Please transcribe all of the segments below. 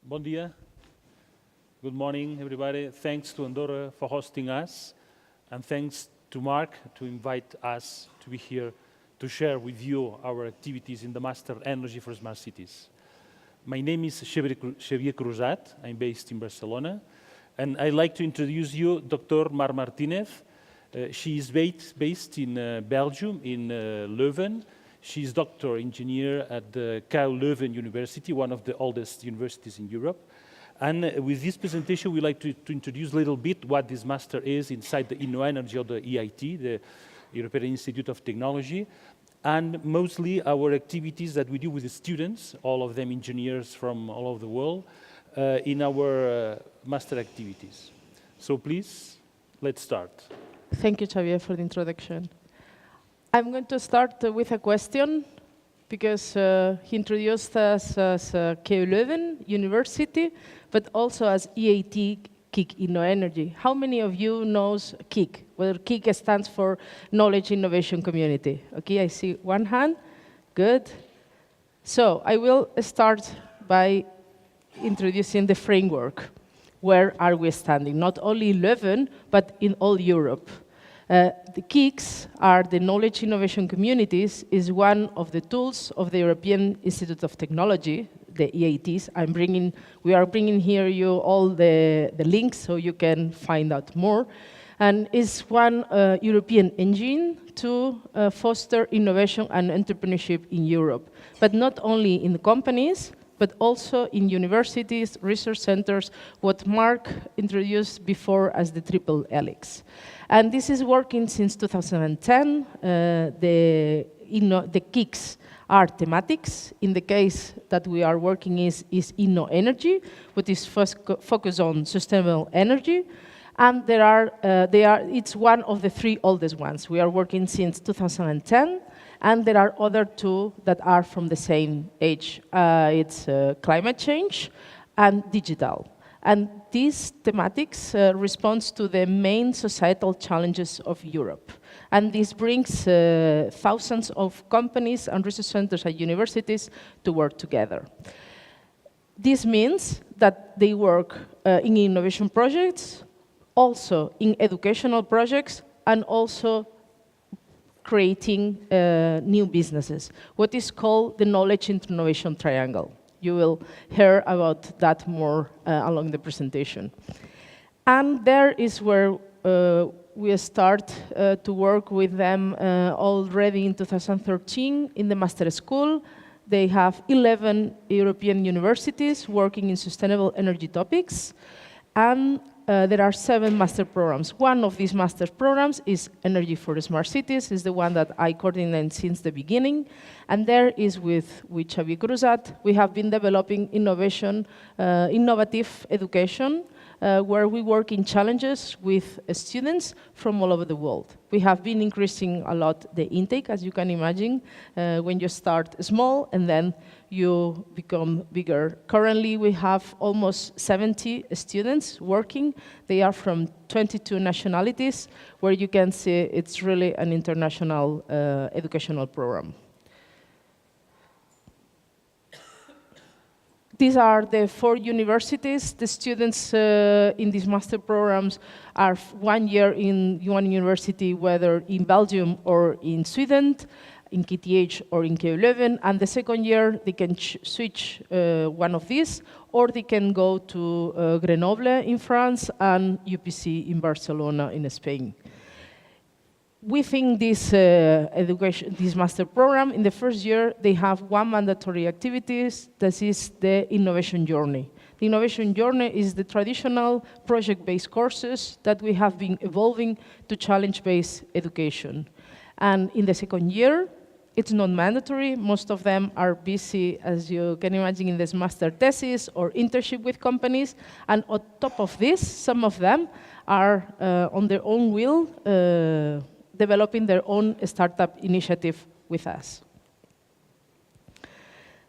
Bon dia. Good morning, everybody. Thanks to Andorra for hosting us, and thanks to Mark to invite us to be here to share with you our activities in the Master Energy for Smart Cities. My name is Xavier Cruzat. I'm based in Barcelona, and I'd like to introduce you Dr. Mar Martinez. She is based in Belgium, in Leuven. She's doctor engineer at the KU Leuven University, one of the oldest universities in Europe. And with this presentation, we'd like to introduce a little bit what this master is inside the InnoEnergy or the EIT, the European Institute of Technology, and mostly our activities that we do with the students, all of them engineers from all over the world, in our master activities. So please, let's start. Thank you, Xavier, for the introduction. I'm going to start with a question, because he introduced us as KU Leuven University, but also as EIT KIC InnoEnergy. How many of you knows KIC? Well, KIC stands for Knowledge Innovation Community. Okay, I see one hand. Good. So I will start by introducing the framework. Where are we standing? Not only in Leuven, but in all Europe. The KICs are the knowledge innovation communities, is one of the tools of the European Institute of Technology, the EITs. We are bringing here you all the links so you can find out more. And is one European engine to foster innovation and entrepreneurship in Europe. But not only in the companies, but also in universities, research centers, what Mark introduced before as the triple helix. And this is working since 2010. The KICs are thematics. In the case that we are working is InnoEnergy, which is focused on sustainable energy. And it's one of the three oldest ones. We are working since 2010. And there are other two that are from the same age. It's climate change and digital. And these thematics responds to the main societal challenges of Europe. And this brings thousands of companies and research centers at universities to work together. This means that they work in innovation projects, also in educational projects, and also creating new businesses, what is called the knowledge innovation triangle. You will hear about that more along the presentation. And there is where we start to work with them already in 2013 in the master school. They have 11 European universities working in sustainable energy topics. And there are 7 master programs. One of these master programs is Energy for Smart Cities, is the one that I coordinate since the beginning. And there is with Xavier Cruzat, we have been developing innovative education, where we work in challenges with students from all over the world. We have been increasing a lot the intake, as you can imagine, when you start small and then you become bigger. Currently, we have almost 70 students working. They are from 22 nationalities, where you can see it's really an international educational program. These are the 4 universities. The students in these master programs are 1 year in one university, whether in Belgium or in Sweden, in KTH or in KU Leuven, and the second year they can switch one of these, or they can go to Grenoble in France and UPC in Barcelona in Spain. Within this this master program, in the first year, they have one mandatory activities, that is the innovation journey. The innovation journey is the traditional project-based courses that we have been evolving to challenge-based education. And in the second year, it's not mandatory. Most of them are busy, as you can imagine, in this master thesis or internship with companies. And on top of this, some of them are on their own will, developing their own startup initiative with us.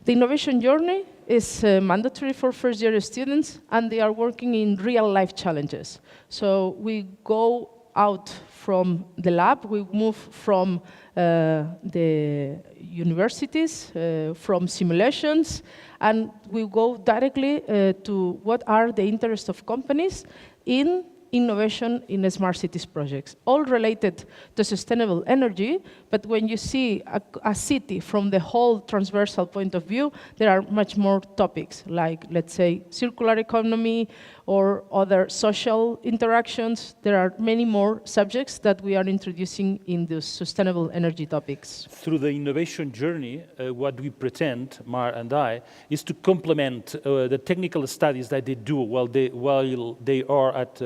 The innovation journey is mandatory for first-year students, and they are working in real-life challenges. So we go out from the lab, we move from the universities from simulations, and we go directly to what are the interests of companies in innovation in smart cities projects, all related to sustainable energy. But when you see a city from the whole transversal point of view, there are much more topics, like, let's say, circular economy or other social interactions. There are many more subjects that we are introducing in those sustainable energy topics. Through the innovation journey, what we pretend, Mar and I, is to complement the technical studies that they do while they are at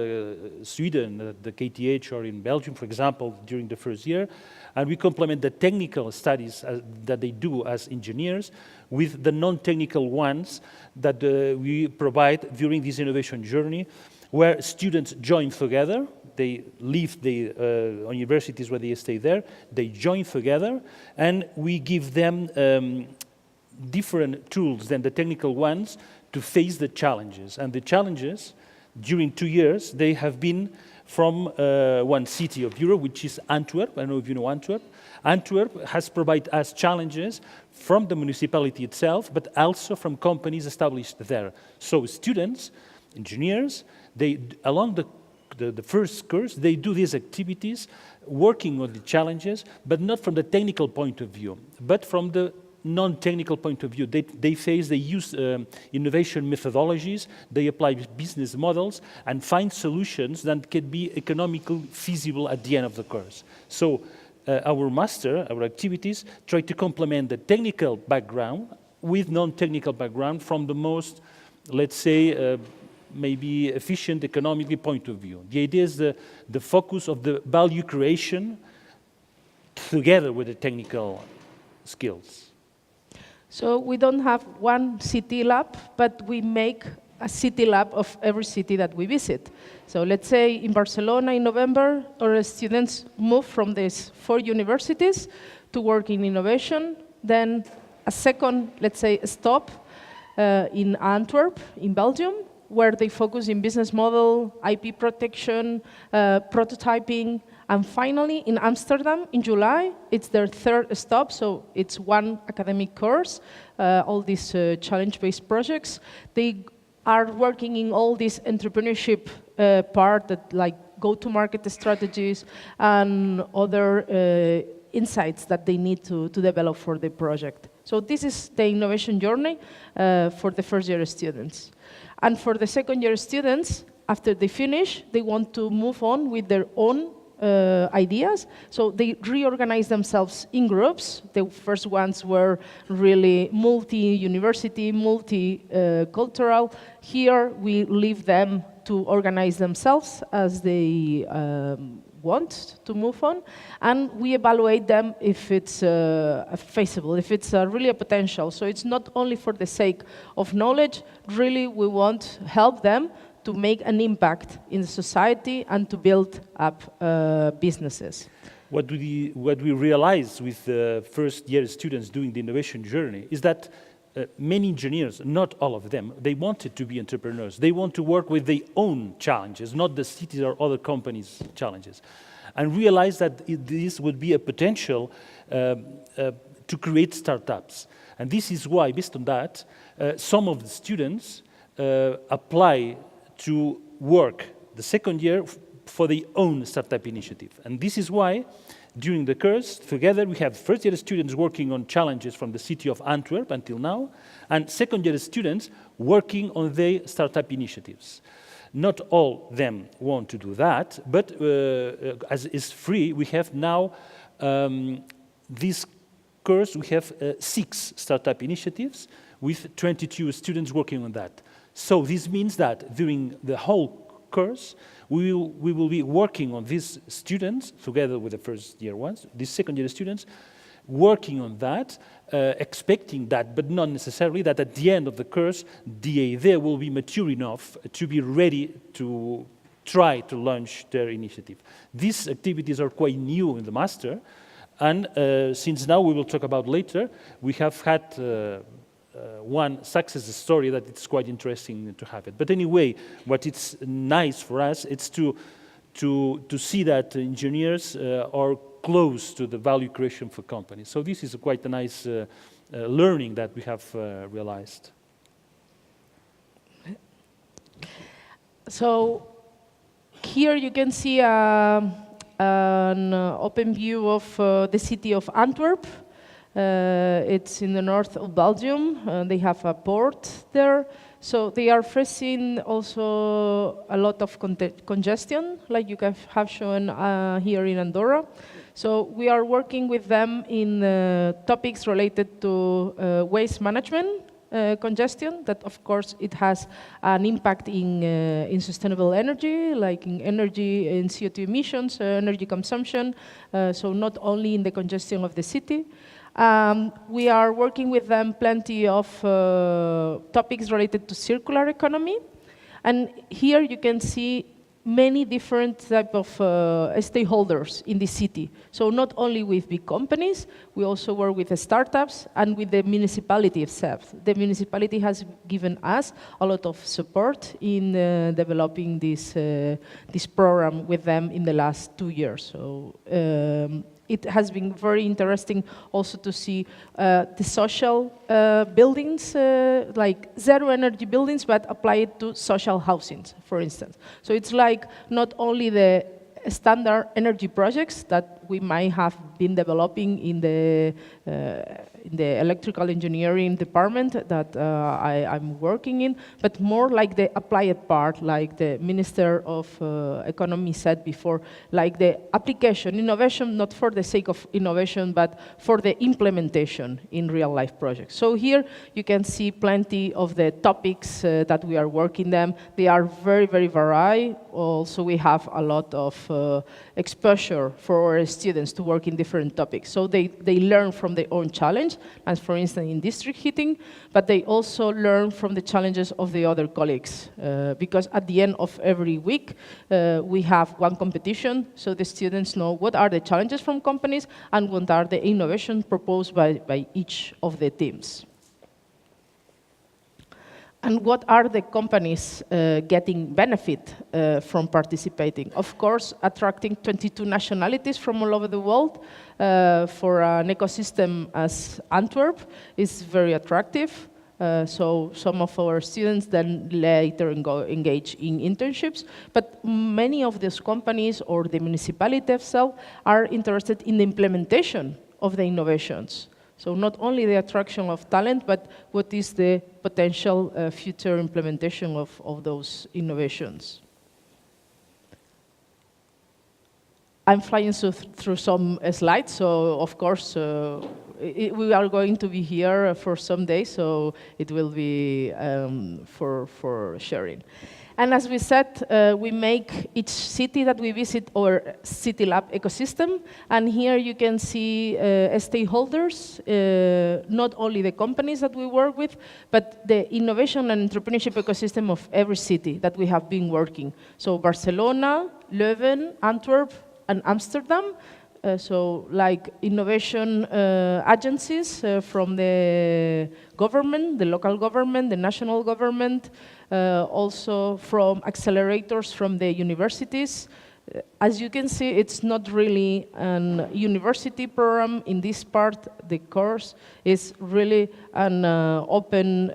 Sweden, the KTH, or in Belgium, for example, during the first year. And we complement the technical studies that they do as engineers with the non-technical ones that we provide during this innovation journey, where students join together. They leave the universities where they stay there, they join together, and we give them different tools than the technical ones to face the challenges. And the challenges, during 2 years, they have been from one city of Europe, which is Antwerp. I don't know if you know Antwerp. Antwerp has provided us challenges from the municipality itself, but also from companies established there. So students, engineers, they, along the first course, they do these activities, working on the challenges, but not from the technical point of view, but from the non-technical point of view. They use innovation methodologies, they apply business models, and find solutions that can be economically feasible at the end of the course. So our activities try to complement the technical background with non-technical background from the most, let's say, maybe efficient economically point of view. The idea is the focus of the value creation together with the technical skills. So we don't have one city lab, but we make a city lab of every city that we visit. So let's say in Barcelona in November, our students move from these 4 universities to work in innovation. Then a second, let's say, stop in Antwerp, in Belgium, where they focus in business model, IP protection, prototyping, and finally in Amsterdam in July, it's their 3rd stop, so it's one academic course, all these challenge-based projects. They are working in all this entrepreneurship part, that like go-to-market strategies and other insights that they need to develop for the project. So this is the innovation journey for the first-year students. And for the second-year students, after they finish, they want to move on with their own ideas. So they reorganize themselves in groups. The first ones were really multi-university, multi-cultural. Here, we leave them to organize themselves as they want to move on, and we evaluate them if it's feasible, if it's really a potential. So it's not only for the sake of knowledge, really we want to help them to make an impact in the society and to build up businesses. What we realize with the first-year students doing the innovation journey is that many engineers, not all of them, they wanted to be entrepreneurs. They want to work with their own challenges, not the cities or other companies' challenges. And realize that this would be a potential to create startups. And this is why, based on that, some of the students apply to work the second year for their own startup initiative. And this is why, during the course, together we have first-year students working on challenges from the city of Antwerp until now, and second-year students working on their startup initiatives. Not all of them want to do that, but as is free, we have now this course, we have 6 startup initiatives with 22 students working on that. So this means that during the whole course, we will be working on these students together with the first-year ones, these second-year students, working on that, expecting that, but not necessarily that at the end of the course, the idea will be mature enough to be ready to try to launch their initiative. These activities are quite new in the master, and since now we will talk about later, we have had one success story that it's quite interesting to have it. But anyway, what it's nice for us, it's to to see that engineers are close to the value creation for companies. So this is quite a nice learning that we have realized. So here you can see an open view of the city of Antwerp. It's in the north of Belgium. They have a port there. So they are facing also a lot of congestion, like you have shown here in Andorra. So we are working with them in topics related to waste management, congestion, that of course it has an impact in sustainable energy, like in energy, in CO2 emissions, energy consumption, so not only in the congestion of the city. We are working with them plenty of topics related to circular economy. And here you can see many different type of stakeholders in the city. So not only with big companies, we also work with the startups and with the municipality itself. The municipality has given us a lot of support in developing this program with them in the last 2 years. So it has been very interesting also to see the social buildings, like zero energy buildings, but apply it to social housing, for instance. So it's like not only the standard energy projects that we might have been developing in the electrical engineering department that I'm working in, but more like the applied part, like the Minister of Economy said before, like the application, innovation, not for the sake of innovation, but for the implementation in real-life projects. So here you can see plenty of the topics that we are working them. They are very, very varied. Also, we have a lot of exposure for our students to work in different topics. So they learn from their own challenge, as for instance in district heating, but they also learn from the challenges of the other colleagues. Because at the end of every week, we have one competition, so the students know what are the challenges from companies and what are the innovations proposed by each of the teams. And what are the companies getting benefit from participating? Of course, attracting 22 nationalities from all over the world for an ecosystem as Antwerp is very attractive. So some of our students then later engage in internships, but many of these companies or the municipality itself are interested in the implementation of the innovations. So not only the attraction of talent, but what is the potential future implementation of those innovations. I'm flying through some slides, so of course we are going to be here for some days, so it will be for sharing. And as we said, we make each city that we visit our City Lab ecosystem. And here you can see stakeholders, not only the companies that we work with, but the innovation and entrepreneurship ecosystem of every city that we have been working. So Barcelona, Leuven, Antwerp, and Amsterdam. So like innovation agencies from the government, the local government, the national government, also from accelerators from the universities. As you can see, it's not really a university program. In this part, the course is really an open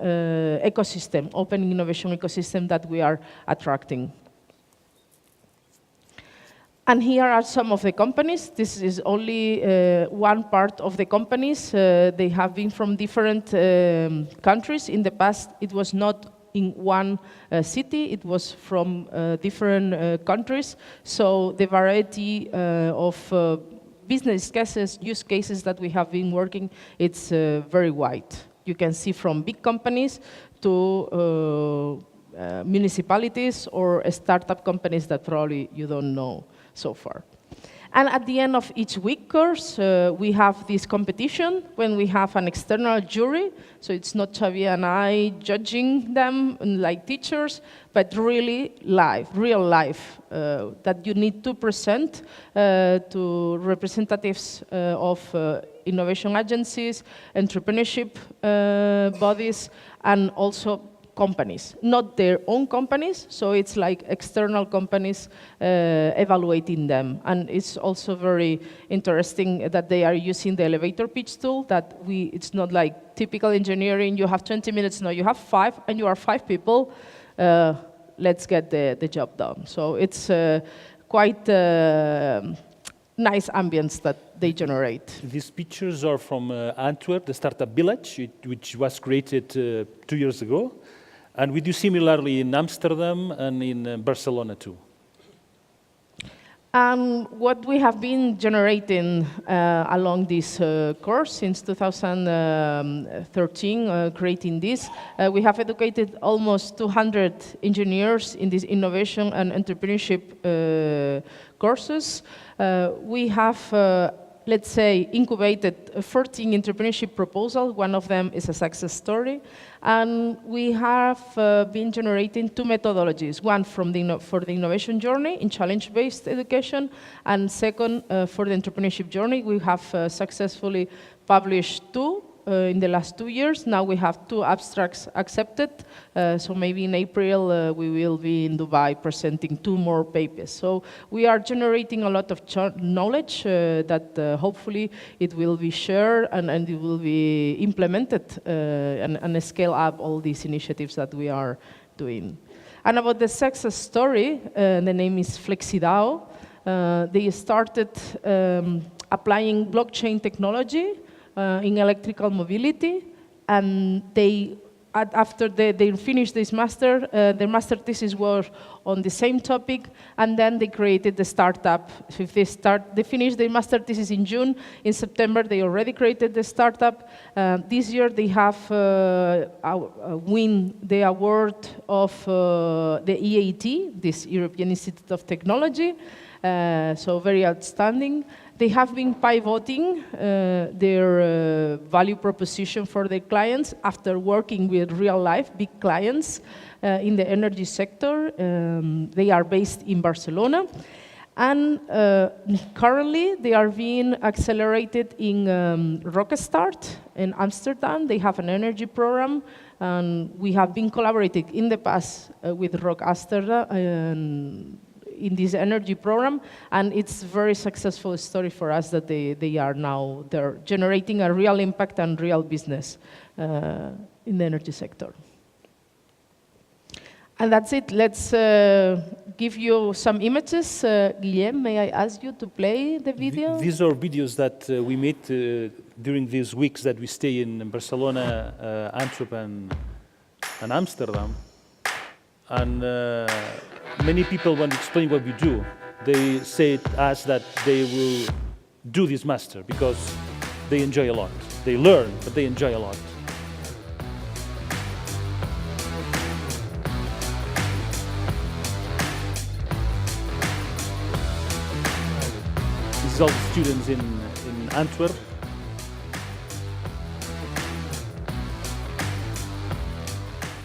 ecosystem, open innovation ecosystem that we are attracting. And here are some of the companies. This is only one part of the companies. They have been from different countries. In the past, it was not in one city. It was from different countries. So the variety of business cases, use cases that we have been working, it's very wide. You can see from big companies to municipalities or startup companies that probably you don't know so far. And at the end of each week course, we have this competition when we have an external jury. So it's not Xavier and I judging them like teachers, but really live, real life, that you need to present to representatives of innovation agencies, entrepreneurship bodies, and also companies, not their own companies, so it's like external companies evaluating them. And it's also very interesting that they are using the elevator pitch tool, that it's not like typical engineering, you have 20 minutes, no, you have 5, and you are 5 people, let's get the job done. So it's quite nice ambience that they generate. These pictures are from Antwerp, the startup village, which was created 2 years ago. And we do similarly in Amsterdam and in Barcelona too. What we have been generating along this course since 2013, creating this, we have educated almost 200 engineers in this innovation and entrepreneurship courses. We have, let's say, incubated 14 entrepreneurship proposals. One of them is a success story. And we have been generating 2 methodologies, one for the innovation journey in challenge-based education, and second, for the entrepreneurship journey. We have successfully published 2 in the last 2 years. Now we have 2 abstracts accepted, so maybe in April we will be in Dubai presenting 2 more papers. So we are generating a lot of knowledge that hopefully it will be shared and it will be implemented and scale up all these initiatives that we are doing. And about the success story, the name is FlexiDAO. They started applying blockchain technology in electrical mobility, and after they finished this master, their master thesis was on the same topic, and then they created the startup. So if they finished their master thesis in June, in September they already created the startup. This year they have won the award of the EAT, this European Institute of Technology, so very outstanding. They have been pivoting their value proposition for their clients after working with real-life big clients in the energy sector. They are based in Barcelona. And currently, they are being accelerated in Rockstart in Amsterdam. They have an energy program, and we have been collaborating in the past with Rock Amsterdam in this energy program, and it's a very successful story for us that they're generating a real impact and real business in the energy sector. And that's it. Let's give you some images. Guillem, may I ask you to play the video? These are videos that we made during these weeks that we stay in Barcelona, Antwerp, and Amsterdam. And many people, when explain what we do, they say to us that they will do this master because they enjoy a lot. They learn, but they enjoy a lot. This is all the students in Antwerp.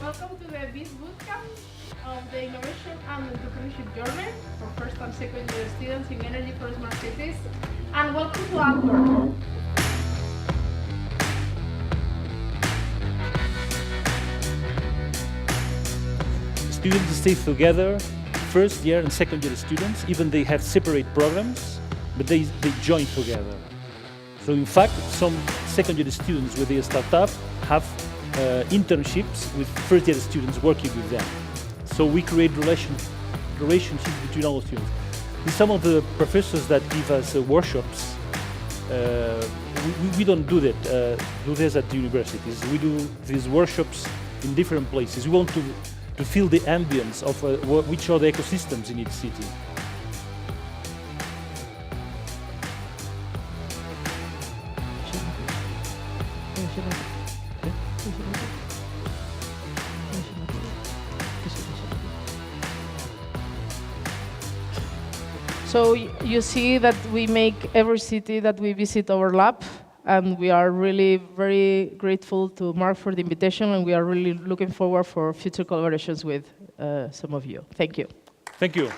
Welcome to the BIS Bootcamp of the Innovation and Entrepreneurship Journey for first and second year students in Energy for Smart Cities. And welcome to Andorra. Students stay together, first year and second year students, even they have separate programs, but they join together. So in fact, some second year students with their startup have internships with first year students working with them. So we create relationships between all the students. With some of the professors that give us workshops, we don't do this at the universities. We do these workshops in different places. We want to feel the ambience of which are the ecosystems in each city. So you see that we make every city that we visit overlap, and we are really very grateful to Mark for the invitation, and we are really looking forward for future collaborations with some of you. Thank you. Thank you.